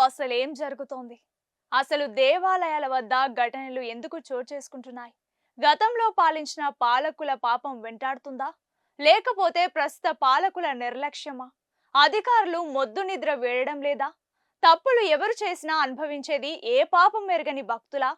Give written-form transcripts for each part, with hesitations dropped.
అసలు ఏం జరుగుతోంది? అసలు దేవాలయాల వద్ద ఘటనలు ఎందుకు చోటు చేసుకుంటున్నాయి? గతంలో పాలించిన పాలకుల పాపం వెంటాడుతుందా? లేకపోతే ప్రస్తుత పాలకుల నిర్లక్ష్యమా? అధికారులు మొద్దు నిద్ర వేయడం లేదా? తప్పులు ఎవరు చేసినా అనుభవించేది ఏ పాపం ఎరగని భక్తులా?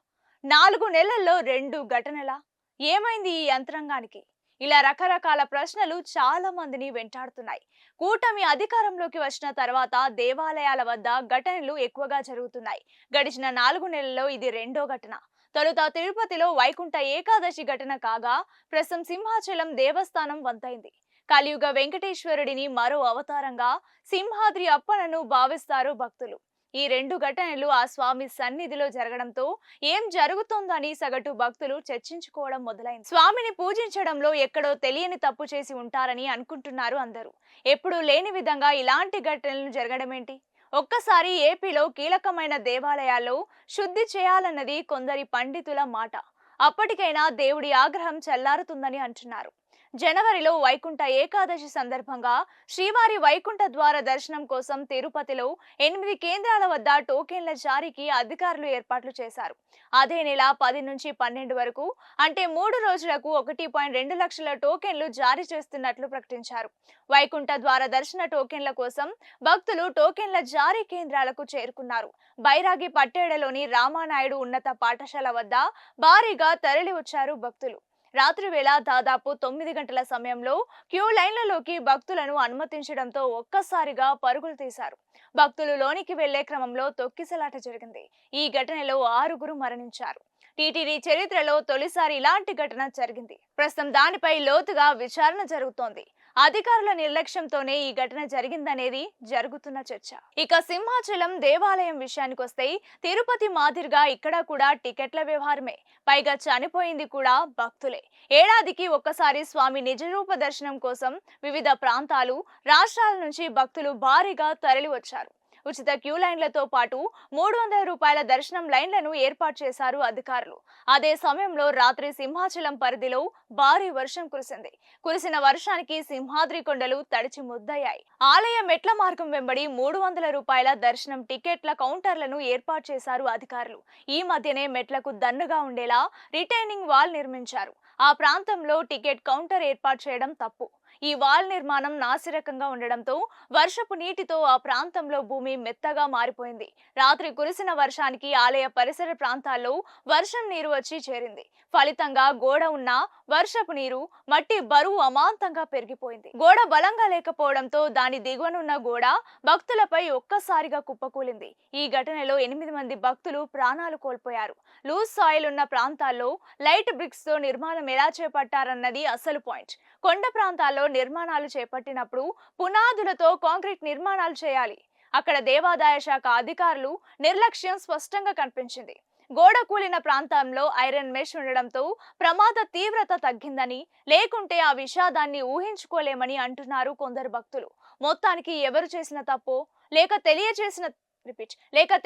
4 నెలల్లో 2 ఘటనలా? ఏమైంది ఈ యంత్రాంగానికి? ఇలా రకరకాల ప్రశ్నలు చాలా మందిని వెంటాడుతున్నాయి. కూటమి అధికారంలోకి వచ్చిన తర్వాత దేవాలయాల వద్ద ఘటనలు ఎక్కువగా జరుగుతున్నాయి. గడిచిన 4 నెలల్లో ఇది రెండో ఘటన. తొలుత తిరుపతిలో వైకుంఠ ఏకాదశి ఘటన కాగా, ప్రస్తుతం సింహాచలం దేవస్థానం వంతైంది. కలియుగ వెంకటేశ్వరుడిని మరో అవతారంగా సింహాద్రి అప్పన్నను భావిస్తారు భక్తులు. ఈ 2 ఘటనలు ఆ స్వామి సన్నిధిలో జరగడంతో ఏం జరుగుతోందని సగటు భక్తులు చర్చించుకోవడం మొదలైంది. స్వామిని పూజించడంలో ఎక్కడో తెలియని తప్పు చేసి ఉంటారని అనుకుంటున్నారు అందరూ. ఎప్పుడూ లేని విధంగా ఇలాంటి ఘటనలు జరగడమేంటి? ఒక్కసారి ఏపీలో కీలకమైన దేవాలయాల్లో శుద్ధి చేయాలన్నది కొందరి పండితుల మాట. అప్పటికైనా దేవుడి ఆగ్రహం చల్లారుతుందని అంటున్నారు. జనవరిలో వైకుంఠ ఏకాదశి సందర్భంగా శ్రీవారి వైకుంఠ ద్వార దర్శనం కోసం తిరుపతిలో 8 కేంద్రాల వద్ద టోకెన్ల జారీకి అధికారులు ఏర్పాట్లు చేశారు. అదే నెల 10 నుంచి 12 వరకు అంటే 3 రోజులకు 1.2 లక్షల టోకెన్లు జారీ చేస్తున్నట్లు ప్రకటించారు. వైకుంఠ ద్వార దర్శన టోకెన్ల కోసం భక్తులు టోకెన్ల జారీ కేంద్రాలకు చేరుకున్నారు. బైరాగి పట్టేడలోని రామానాయుడు ఉన్నత పాఠశాల వద్ద భారీగా తరలి వచ్చారు భక్తులు. రాత్రి వేళ దాదాపు 9 గంటల సమయంలో క్యూ లైన్లలోకి భక్తులను అనుమతించడంతో ఒక్కసారిగా పరుగులు తీశారు. భక్తులు లోనికి వెళ్లే క్రమంలో తొక్కిసలాట జరిగింది. ఈ ఘటనలో 6గురు మరణించారు. టీటీడీ చరిత్రలో తొలిసారి ఇలాంటి ఘటన జరిగింది. ప్రస్తుతం దానిపై లోతుగా విచారణ జరుగుతోంది. అధికారుల నిర్లక్ష్యంతోనే ఈ ఘటన జరిగిందనేది జరుగుతున్న చర్చ. ఇక సింహాచలం దేవాలయం విషయానికొస్తే తిరుపతి మాదిరిగా ఇక్కడ కూడా టికెట్ల వ్యవహారమే. పైగా చనిపోయింది కూడా భక్తులే. ఏడాదికి ఒక్కసారి స్వామి నిజరూప దర్శనం కోసం వివిధ ప్రాంతాలు, రాష్ట్రాల నుంచి భక్తులు భారీగా తరలి వచ్చారు. ఉచిత క్యూ లైన్లతో పాటు 300 రూపాయల దర్శనం లైన్లను ఏర్పాటు చేశారు అధికారులు. అదే సమయంలో రాత్రి సింహాచలం పరిధిలో భారీ వర్షం కురిసింది. కురిసిన వర్షానికి సింహాద్రి కొండలు తడిచి ముద్దయ్యాయి. ఆలయ మెట్ల మార్గం వెంబడి 300 రూపాయల దర్శనం టికెట్ల కౌంటర్లను ఏర్పాటు చేశారు అధికారులు. ఈ మధ్యనే మెట్లకు దన్నుగా ఉండేలా రిటైనింగ్ వాల్ నిర్మించారు. ఆ ప్రాంతంలో టికెట్ కౌంటర్ ఏర్పాటు చేయడం తప్పు. ఈ వాల్ నిర్మాణం నాసిరకంగా ఉండడంతో వర్షపు నీటితో ఆ ప్రాంతంలో భూమి మెత్తగా మారిపోయింది. రాత్రి కురిసిన వర్షానికి ఆలయ పరిసర ప్రాంతాల్లో వర్షం నీరు వచ్చి చేరింది. ఫలితంగా గోడ ఉన్న వర్షపు నీరు, మట్టి బరువు అమాంతంగా పెరిగిపోయింది. గోడ బలంగా లేకపోవడంతో దాని దిగువనున్న గోడ భక్తులపై ఒక్కసారిగా కుప్పకూలింది. ఈ ఘటనలో 8 మంది భక్తులు ప్రాణాలు కోల్పోయారు. లూజ్ సాయిల్ ఉన్న ప్రాంతాల్లో లైట్ బ్రిక్స్ తో నిర్మాణం ఎలా చేపట్టారన్నది అసలు పాయింట్. కొండ ప్రాంతాల్లో నిర్మాణాలు చేపట్టినప్పుడు పునాదులతో కాంక్రీట్ నిర్మాణాలు చేయాలి. అక్కడ దేవాదాయ శాఖ అధికారులు నిర్లక్ష్యం స్పష్టంగా కనిపించింది. గోడ కూలిన ప్రాంతంలో ఐరన్ మెష్ ఉండడంతో ప్రమాద తీవ్రత తగ్గిందని, లేకుంటే ఆ విషాదాన్ని ఊహించుకోలేమని అంటున్నారు కొందరు భక్తులు. మొత్తానికి ఎవరు చేసిన తప్పో లేక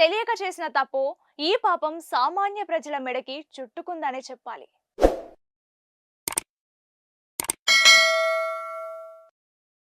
తెలియక చేసిన తప్పో ఈ పాపం సామాన్య ప్రజల మెడకి చుట్టుకుందనే చెప్పాలి.